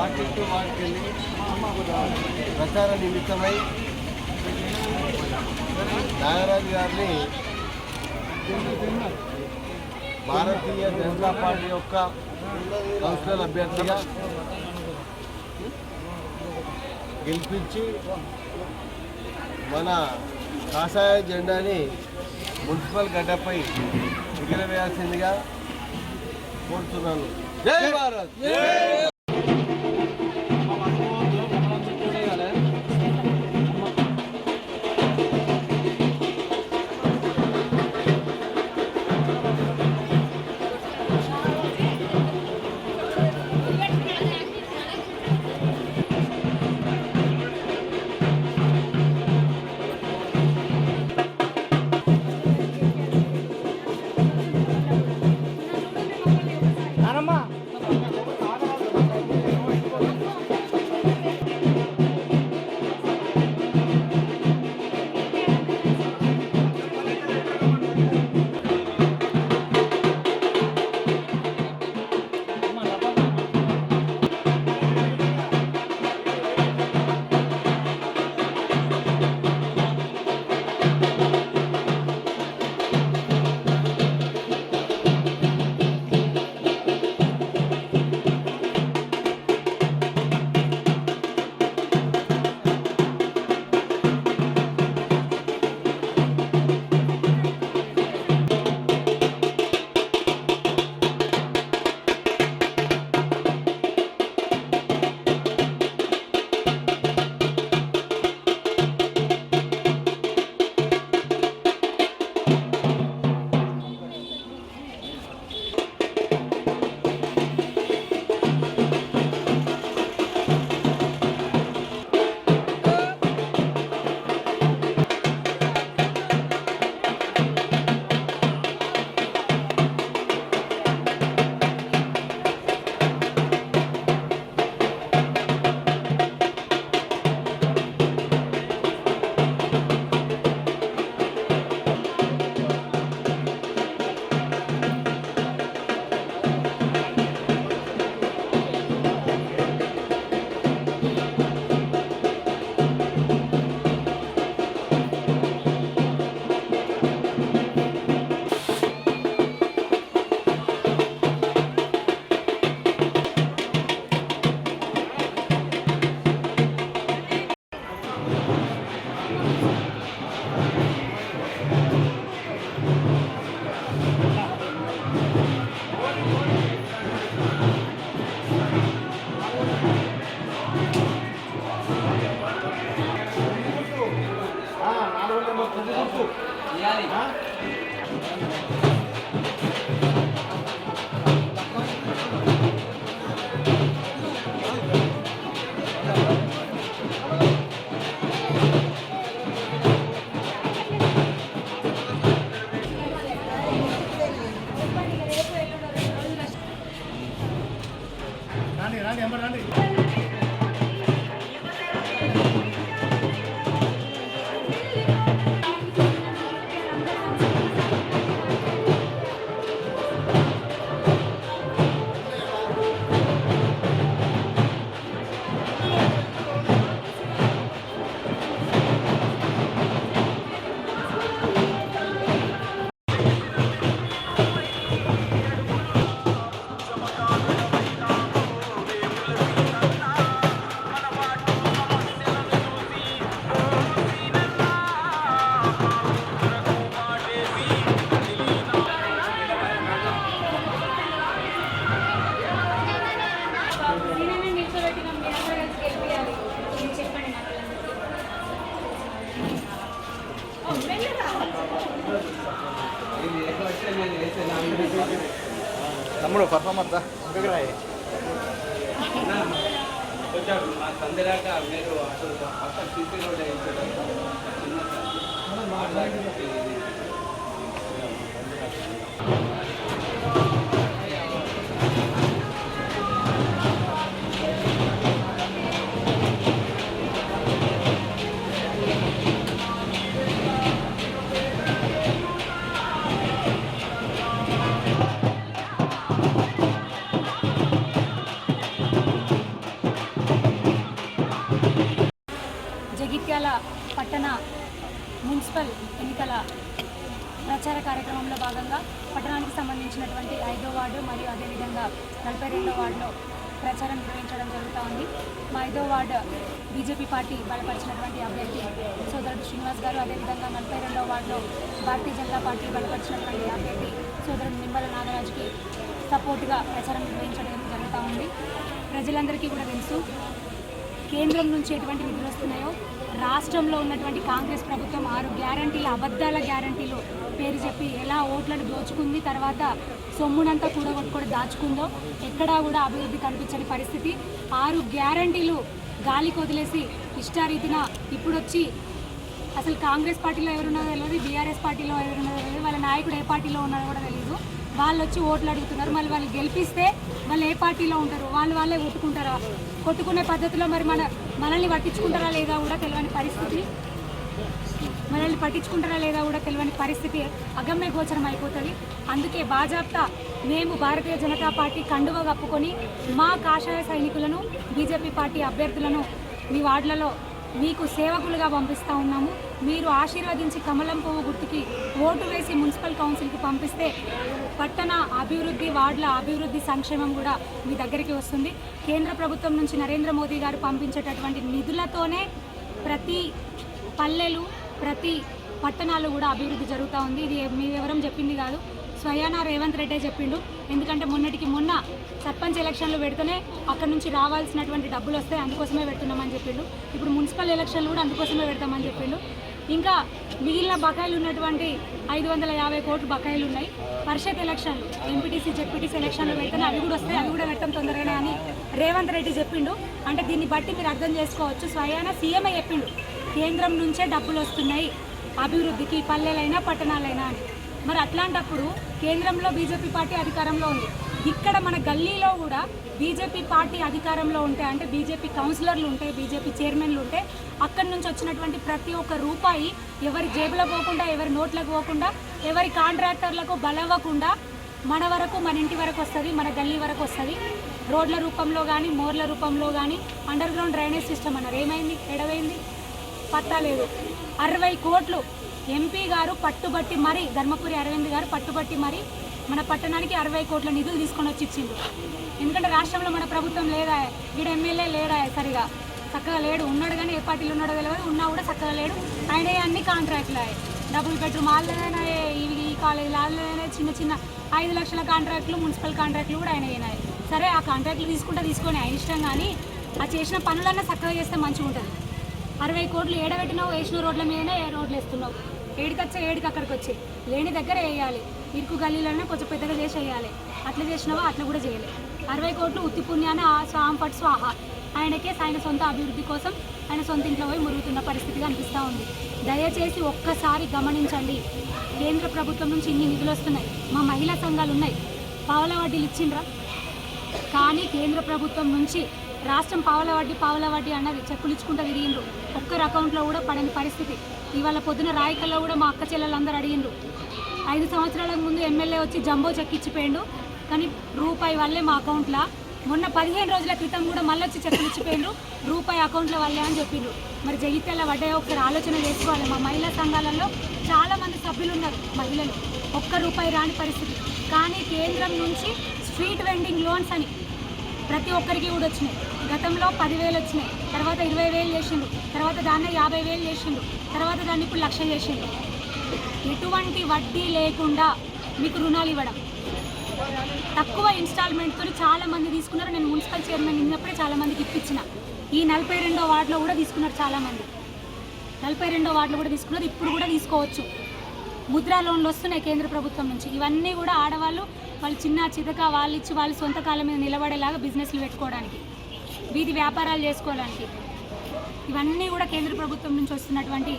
వాటికి వెళ్ళి ప్రచార నిమిత్తమై నాగరాజు గారిని భారతీయ జనతా పార్టీ యొక్క కౌన్సిలర్ అభ్యర్థిగా గెలిపించి మన కాషాయ జెండాని మున్సిపల్ గడ్డపై ఎగురవేయాల్సిందిగా కోరుతున్నాను. జై భారత్. తమ్ముడు పర్ఫార్మర్ దా కొంచెం సందేరాక మీరు అసలు పక్కన సీసీ రోడ్ వేయించడం పట్టణ మున్సిపల్ ఎన్నికల ప్రచార కార్యక్రమంలో భాగంగా పట్టణానికి సంబంధించినటువంటి 5వ వార్డు మరియు అదేవిధంగా 42వ వార్డులో ప్రచారం నిర్వహించడం జరుగుతూ ఉంది. మా 5వ వార్డు బీజేపీ పార్టీ బలపరిచినటువంటి అభ్యర్థి సోదరుడు శ్రీనివాస్ గారు, అదేవిధంగా 42వ వార్డులో భారతీయ జనతా పార్టీ బలపరిచినటువంటి అభ్యర్థి సోదరుడు నిమ్మల నాగరాజుకి సపోర్టుగా ప్రచారం నిర్వహించడం జరుగుతూ ఉంది. ప్రజలందరికీ కూడా తెలుసు, కేంద్రం నుంచి ఎటువంటి నిధులు వస్తున్నాయో రాష్ట్రంలో ఉన్నటువంటి కాంగ్రెస్ ప్రభుత్వం 6 గ్యారంటీల అబద్ధాల గ్యారంటీలు పేరు చెప్పి ఎలా ఓట్లను దోచుకుంది, తర్వాత సొమ్మునంతా కూడగొట్టుకొని దాచుకుందో ఎక్కడా కూడా అభివృద్ధి కనిపించని పరిస్థితి. 6 గ్యారంటీలు గాలికి వదిలేసి ఇష్టారీతిన ఇప్పుడు వచ్చి అసలు కాంగ్రెస్ పార్టీలో ఎవరున్నారో తెలియదు, బీఆర్ఎస్ పార్టీలో ఎవరున్నారో తెలియదు, వాళ్ళ నాయకుడు ఏ పార్టీలో ఉన్నారో కూడా తెలియదు. వాళ్ళు వచ్చి ఓట్లు అడుగుతున్నారు. మళ్ళీ వాళ్ళు గెలిపిస్తే వాళ్ళు ఏ పార్టీలో ఉంటారు, వాళ్ళే కొట్టుకుంటారా, కొట్టుకునే పద్ధతిలో మరి మనల్ని పట్టించుకుంటారా లేదా కూడా తెలియని పరిస్థితి, అగమ్య గోచరం అయిపోతుంది. అందుకే బాజాప్తా మేము భారతీయ జనతా పార్టీ కండువ కప్పుకొని మా కాషాయ సైనికులను, బీజేపీ పార్టీ అభ్యర్థులను మీ వార్డులలో మీకు సేవకులుగా పంపిస్తూ ఉన్నాము. మీరు ఆశీర్వదించి కమలం పువ్వు గుర్తుకి ఓటు వేసి మున్సిపల్ కౌన్సిల్కి పంపిస్తే పట్టణ అభివృద్ధి, వార్డుల అభివృద్ధి, సంక్షేమం కూడా మీ దగ్గరికి వస్తుంది. కేంద్ర ప్రభుత్వం నుంచి నరేంద్ర మోదీ గారు పంపించేటటువంటి నిధులతోనే ప్రతి పల్లెలు, ప్రతి పట్టణాలు కూడా అభివృద్ధి జరుగుతూ ఉంది. ఇది ఎవరం చెప్పింది కాదు, స్వయానా రేవంత్ రెడ్డే చెప్పిండు. ఎందుకంటే మొన్న సర్పంచ్ ఎలక్షన్లు పెడితేనే అక్కడ నుంచి రావాల్సినటువంటి డబ్బులు వస్తాయి, అందుకోసమే పెడుతున్నామని చెప్పిండు. ఇప్పుడు మున్సిపల్ ఎలక్షన్లు కూడా అందుకోసమే పెడతామని చెప్పిండు. ఇంకా మిగిలిన బకాయిలు ఉన్నటువంటి 550 కోట్లు బకాయిలు ఉన్నాయి. పరిషత్ ఎలక్షన్లు, ఎంపీటీసీ, జెడ్పీటీసీ ఎలక్షన్లు పెడితేనే అవి కూడా వస్తాయి, అవి కూడా పెట్టడం తొందరగానే అని రేవంత్ రెడ్డి చెప్పిండు. అంటే దీన్ని బట్టి మీరు అర్థం చేసుకోవచ్చు, స్వయానా సీఎంఏ చెప్పిండు కేంద్రం నుంచే డబ్బులు వస్తున్నాయి అభివృద్ధికి, పల్లెలైనా పట్టణాలైనా అని. మరి అట్లాంటప్పుడు కేంద్రంలో బీజేపీ పార్టీ అధికారంలో ఉంది, ఇక్కడ మన గల్లీలో కూడా బీజేపీ పార్టీ అధికారంలో ఉంటే, అంటే బీజేపీ కౌన్సిలర్లు ఉంటే, బీజేపీ చైర్మన్లు ఉంటే, అక్కడి నుంచి వచ్చినటువంటి ప్రతి ఒక్క రూపాయి ఎవరి జేబులో పోకుండా, ఎవరి నోట్లకు పోకుండా, ఎవరి కాంట్రాక్టర్లకు బలవ్వకుండా మన వరకు, మన ఇంటి వరకు వస్తుంది, మన గల్లీ వరకు వస్తుంది. రోడ్ల రూపంలో కానీ, మోర్ల రూపంలో కానీ, అండర్ గ్రౌండ్ డ్రైనేజ్ సిస్టమ్ అన్నారు, ఏమైంది, ఎడవైంది, పత్తా లేదు. 60 కోట్లు ఎంపీ గారు పట్టుబట్టి మరి, ధర్మపురి అరవింద్ గారు పట్టుబట్టి మరి మన పట్టణానికి 60 కోట్ల నిధులు తీసుకొని వచ్చి ఇచ్చిండు. ఎందుకంటే రాష్ట్రంలో మన ప్రభుత్వం లేదా, వీడు ఎమ్మెల్యే లేడా, సరిగా చక్కగా లేడు, ఉన్నాడు కానీ ఏ పార్టీలో ఉన్నాడో తెలియదు, ఉన్నా కూడా చక్కగా లేడు. ఆయన అన్ని కాంట్రాక్ట్లు, డబుల్ బెడ్రూమ్ వాళ్ళైనా, ఈ కాలేజీలు వాళ్ళైనా, చిన్న 5 లక్షల కాంట్రాక్టులు, మున్సిపల్ కాంట్రాక్టులు కూడా ఆయన అయినాయి. సరే, ఆ కాంట్రాక్టులు తీసుకొని ఆయన ఇష్టం, కానీ ఆ చేసిన పనులన్నా చక్కగా చేస్తే మంచిగా ఉంటుంది. 60 కోట్లు ఏడబెట్టినావు, వేసిన రోడ్ల మీదనే రోడ్లు వేస్తున్నావు, ఏడికొచ్చా ఏడికి అక్కడికి వచ్చి, లేని దగ్గర వేయాలి, ఇరుకు గల్లీలన్నా కొంచెం పెద్దగా చేసి వేయాలి. అట్లా చేసినావా, అట్లా కూడా చేయలేదు. 60 కోట్లు ఉత్తి పుణ్యాన్ని స్వాంపట్ స్వాహ, ఆయన సొంత అభివృద్ధి కోసం ఆయన సొంత ఇంట్లో పోయి మురుగుతున్న పరిస్థితిగా అనిపిస్తూ ఉంది. దయచేసి ఒక్కసారి గమనించండి, కేంద్ర ప్రభుత్వం నుంచి ఇన్ని నిధులు వస్తున్నాయి, మా మహిళా సంఘాలు ఉన్నాయి, పావల వడ్డీలు ఇచ్చిండ్రా, కానీ కేంద్ర ప్రభుత్వం నుంచి రాష్ట్రం పావల వడ్డీ అన్నది చెక్కులు ఇచ్చుకుంటూ తిరిగిండ్రు, ఒక్కరి అకౌంట్లో కూడా పడని పరిస్థితి. ఇవాళ పొద్దున రాయకల్లో కూడా మా అక్క చెల్లెలందరూ అడిగిండ్రు. 5 సంవత్సరాల ముందు ఎమ్మెల్యే వచ్చి జంబో చెక్ ఇచ్చిపోయిండు, కానీ రూపాయి వల్లే మా అకౌంట్లో, మొన్న 15 రోజుల క్రితం కూడా మళ్ళీ వచ్చి చెక్కులు ఇచ్చిపోయిండ్రు, రూపాయి అకౌంట్లో వల్లే అని చెప్పిండ్రు. మరి జగిత్యాల వడ్డాయో ఒకసారి ఆలోచన చేసుకోవాలి. మా మహిళా సంఘాలలో చాలామంది సభ్యులు ఉన్నారు, మహిళలు, ఒక్క రూపాయి రాని పరిస్థితి. కానీ కేంద్రం నుంచి స్ట్రీట్ వెండింగ్ లోన్స్ అని ప్రతి ఒక్కరికి కూడా వచ్చినాయి. గతంలో 10,000 వచ్చినాయి, తర్వాత 20,000 చేసిండు, తర్వాత దాన్ని 50,000 చేసిండు, తర్వాత దాన్ని ఇప్పుడు 1,00,000 చేసిండు. ఎటువంటి వడ్డీ లేకుండా మీకు రుణాలు ఇవ్వడం, తక్కువ ఇన్స్టాల్మెంట్తో చాలామంది తీసుకున్నారు. నేను మున్సిపల్ చైర్మన్ ఉన్నప్పుడే చాలామందికి ఇప్పించిన. ఈ 42వ వార్డులో కూడా తీసుకున్నారు చాలామంది, 42వ వార్డులో కూడా తీసుకున్నారు, ఇప్పుడు కూడా తీసుకోవచ్చు. ముద్రా లోన్లు వస్తున్నాయి కేంద్ర ప్రభుత్వం నుంచి. ఇవన్నీ కూడా ఆడవాళ్ళు వాళ్ళు చిన్న చితక వాళ్ళు ఇచ్చి వాళ్ళు సొంత కాలం మీద నిలబడేలాగా బిజినెస్లు పెట్టుకోవడానికి, వీధి వ్యాపారాలు చేసుకోవడానికి, ఇవన్నీ కూడా కేంద్ర ప్రభుత్వం నుంచి వస్తున్నటువంటి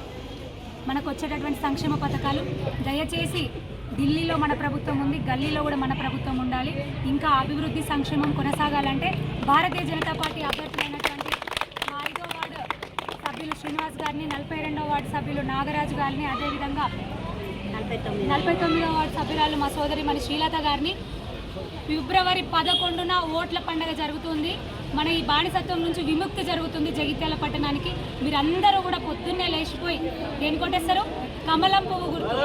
మనకు వచ్చేటటువంటి సంక్షేమ పథకాలు. దయచేసి ఢిల్లీలో మన ప్రభుత్వం ఉంది, గల్లీలో కూడా మన ప్రభుత్వం ఉండాలి. ఇంకా అభివృద్ధి, సంక్షేమం కొనసాగాలంటే భారతీయ జనతా పార్టీ అభ్యర్థులైనటువంటి మా 5వ వార్డు సభ్యులు శ్రీనివాస్ గారిని, 42వ వార్డు సభ్యులు నాగరాజు గారిని, అదేవిధంగా 49వ వార్డు సభ్యురాలు మా సోదరి మన శ్రీలత గారిని ఫిబ్రవరి 11న ఓట్ల పండుగ జరుగుతుంది. మన ఈ బానిసత్వం నుంచి విముక్తి జరుగుతుంది జగిత్యాల పట్టణానికి. మీరందరూ కూడా పొద్దున్నే లేచిపోయి దేని కొట్టేస్తారు? కమలం పువ్వు గుర్తు.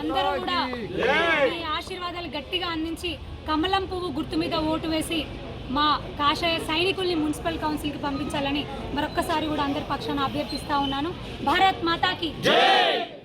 అందరూ కూడా మీ ఆశీర్వాదాలు గట్టిగా అందించి కమలం పువ్వు గుర్తు మీద ఓటు వేసి మా కాషాయ సైనికుల్ని మున్సిపల్ కౌన్సిల్కి పంపించాలని మరొక్కసారి కూడా అందరి పక్షాన అభ్యర్థిస్తా ఉన్నాను. భారత్ మాతాకి